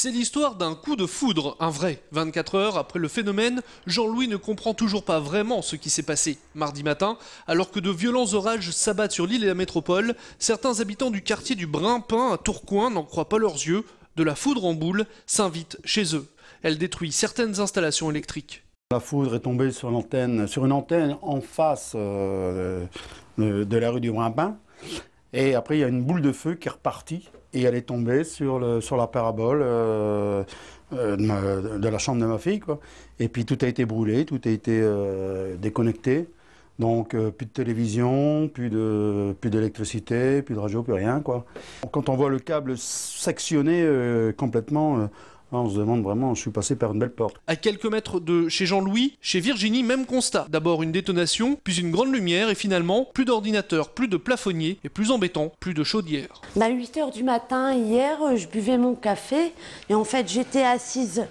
C'est l'histoire d'un coup de foudre, un vrai. 24 heures après le phénomène, Jean-Louis ne comprend toujours pas vraiment ce qui s'est passé. Mardi matin, alors que de violents orages s'abattent sur l'île et la métropole, certains habitants du quartier du Brimpin à Tourcoing n'en croient pas leurs yeux. De la foudre en boule s'invite chez eux. Elle détruit certaines installations électriques. La foudre est tombée sur une antenne en face de la rue du Brimpin. Et après, il y a une boule de feu qui est repartie et elle est tombée sur la parabole de la chambre de ma fille, quoi. Et puis tout a été brûlé, tout a été déconnecté. Donc plus de télévision, plus d'électricité, plus de radio, plus rien, quoi. Quand on voit le câble sectionné complètement, on se demande vraiment, je suis passé par une belle porte. À quelques mètres de chez Jean-Louis, chez Virginie, même constat. D'abord une détonation, puis une grande lumière et finalement plus d'ordinateur, plus de plafonnier et plus embêtant, plus de chaudière. À 8 h du matin, hier, je buvais mon café et en fait j'étais assise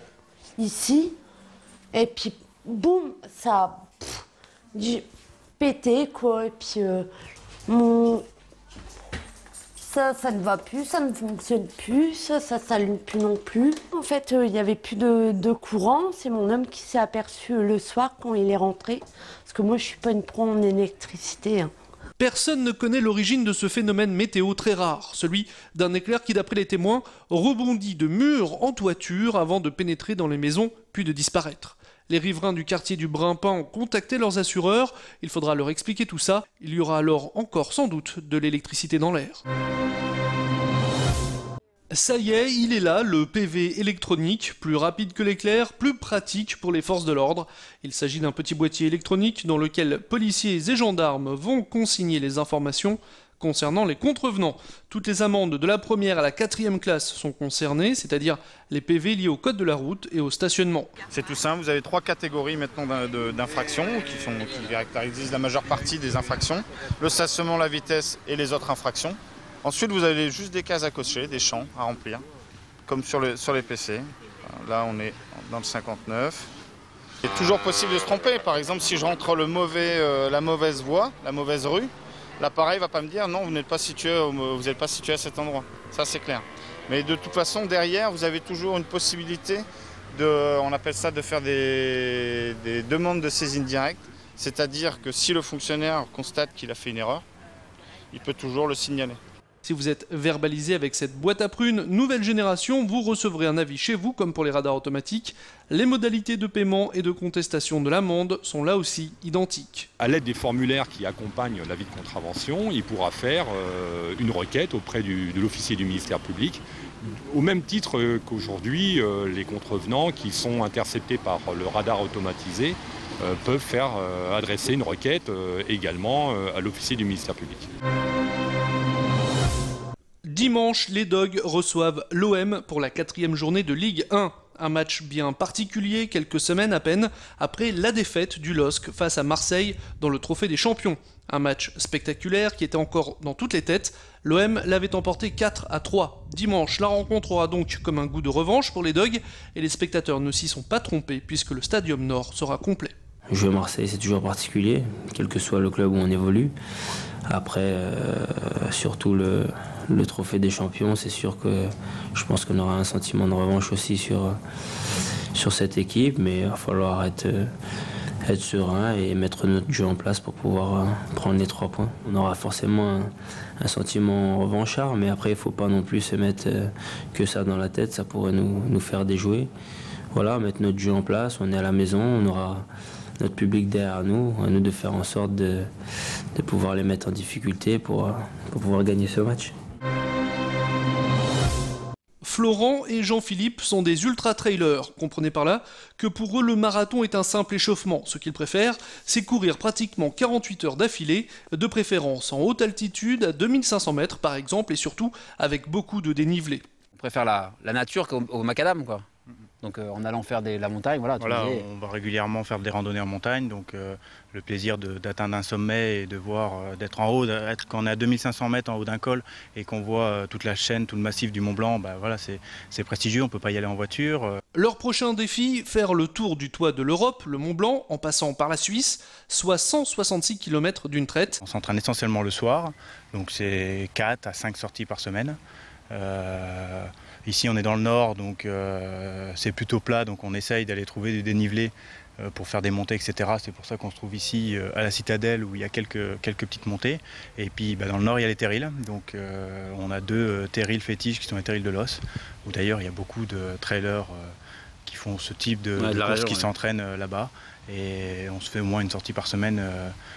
ici et puis boum, ça a pété quoi et puis ça ne va plus, ça ne fonctionne plus, ça s'allume plus non plus. En fait, il n'y avait plus de courant. C'est mon homme qui s'est aperçu le soir quand il est rentré. Parce que moi, je ne suis pas une pro en électricité. Personne ne connaît l'origine de ce phénomène météo très rare, celui d'un éclair qui, d'après les témoins, rebondit de mur en toiture avant de pénétrer dans les maisons, puis de disparaître. Les riverains du quartier du Brimpin ont contacté leurs assureurs. Il faudra leur expliquer tout ça. Il y aura alors encore sans doute de l'électricité dans l'air. Ça y est, il est là, le PV électronique, plus rapide que l'éclair, plus pratique pour les forces de l'ordre. Il s'agit d'un petit boîtier électronique dans lequel policiers et gendarmes vont consigner les informations concernant les contrevenants. Toutes les amendes de la première à la 4e classe sont concernées, c'est-à-dire les PV liés au code de la route et au stationnement. C'est tout simple, vous avez 3 catégories maintenant d'infractions qui caractérisent la majeure partie des infractions. Le stationnement, la vitesse et les autres infractions. Ensuite, vous avez juste des cases à cocher, des champs à remplir, comme sur les PC. Là, on est dans le 59. Il est toujours possible de se tromper. Par exemple, si je rentre la mauvaise voie, la mauvaise rue, l'appareil ne va pas me dire non, vous n'êtes pas situé à cet endroit. Ça, c'est clair. Mais de toute façon, derrière, vous avez toujours une possibilité on appelle ça de faire des demandes de saisine directe. C'est-à-dire que si le fonctionnaire constate qu'il a fait une erreur, il peut toujours le signaler. Si vous êtes verbalisé avec cette boîte à prunes nouvelle génération, vous recevrez un avis chez vous comme pour les radars automatiques. Les modalités de paiement et de contestation de l'amende sont là aussi identiques. À l'aide des formulaires qui accompagnent l'avis de contravention, il pourra faire une requête auprès de l'officier du ministère public, au même titre qu'aujourd'hui, les contrevenants qui sont interceptés par le radar automatisé peuvent faire adresser une requête également à l'officier du ministère public. Dimanche, les Dogs reçoivent l'OM pour la 4e journée de Ligue 1. Un match bien particulier, quelques semaines à peine après la défaite du LOSC face à Marseille dans le Trophée des Champions. Un match spectaculaire qui était encore dans toutes les têtes. L'OM l'avait emporté 4-3. Dimanche, la rencontre aura donc comme un goût de revanche pour les Dogs et les spectateurs ne s'y sont pas trompés puisque le Stadium Nord sera complet. Jouer à Marseille, c'est toujours particulier, quel que soit le club où on évolue. Après, surtout le trophée des champions, c'est sûr que je pense qu'on aura un sentiment de revanche aussi sur cette équipe, mais il va falloir être serein et mettre notre jeu en place pour pouvoir prendre les 3 points. On aura forcément un sentiment revanchard, mais après, il ne faut pas non plus se mettre que ça dans la tête, ça pourrait nous faire déjouer. Voilà, mettre notre jeu en place, on est à la maison, on aura notre public derrière nous, à nous de faire en sorte de pouvoir les mettre en difficulté pour pouvoir gagner ce match. Florent et Jean-Philippe sont des ultra-trailers. Comprenez par là que pour eux, le marathon est un simple échauffement. Ce qu'ils préfèrent, c'est courir pratiquement 48 heures d'affilée, de préférence en haute altitude, à 2500 mètres par exemple, et surtout avec beaucoup de dénivelé. On préfère la nature qu'au macadam, quoi. Donc en allant faire la montagne, voilà. On va régulièrement faire des randonnées en montagne, donc le plaisir d'atteindre un sommet et de voir, d'être en haut, quand on est à 2500 mètres en haut d'un col et qu'on voit toute la chaîne, tout le massif du Mont Blanc, voilà, c'est prestigieux, on ne peut pas y aller en voiture. Leur prochain défi, faire le tour du toit de l'Europe, le Mont Blanc, en passant par la Suisse, soit 166 km d'une traite. On s'entraîne essentiellement le soir, donc c'est 4 à 5 sorties par semaine. Ici on est dans le nord, donc c'est plutôt plat, donc on essaye d'aller trouver du dénivelé pour faire des montées, etc. C'est pour ça qu'on se trouve ici à la Citadelle où il y a quelques petites montées. Et puis dans le nord il y a les terrils, donc on a 2 terrils fétiches qui sont les terrils de l'Os, où d'ailleurs il y a beaucoup de trailers qui font ce type de course qui s'entraînent là-bas. Et on se fait au moins une sortie par semaine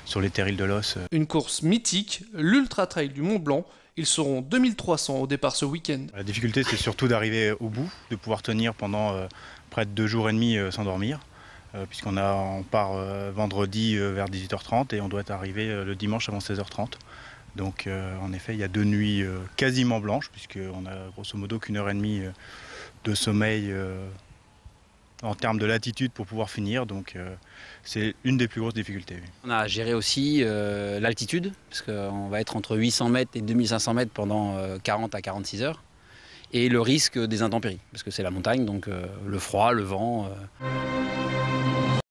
sur les terrils de l'Os. Une course mythique, l'Ultra Trail du Mont Blanc. Ils seront 2300 au départ ce week-end. La difficulté c'est surtout d'arriver au bout, de pouvoir tenir pendant près de 2 jours et demi sans dormir. On part vendredi vers 18h30 et on doit arriver le dimanche avant 16h30. Donc en effet il y a 2 nuits quasiment blanches, puisqu'on a grosso modo qu'1 heure et demie de sommeil en termes de latitude pour pouvoir finir, donc c'est une des plus grosses difficultés. Oui. On a géré aussi l'altitude, parce qu'on va être entre 800 mètres et 2500 mètres pendant 40 à 46 heures, et le risque des intempéries, parce que c'est la montagne, donc le froid, le vent.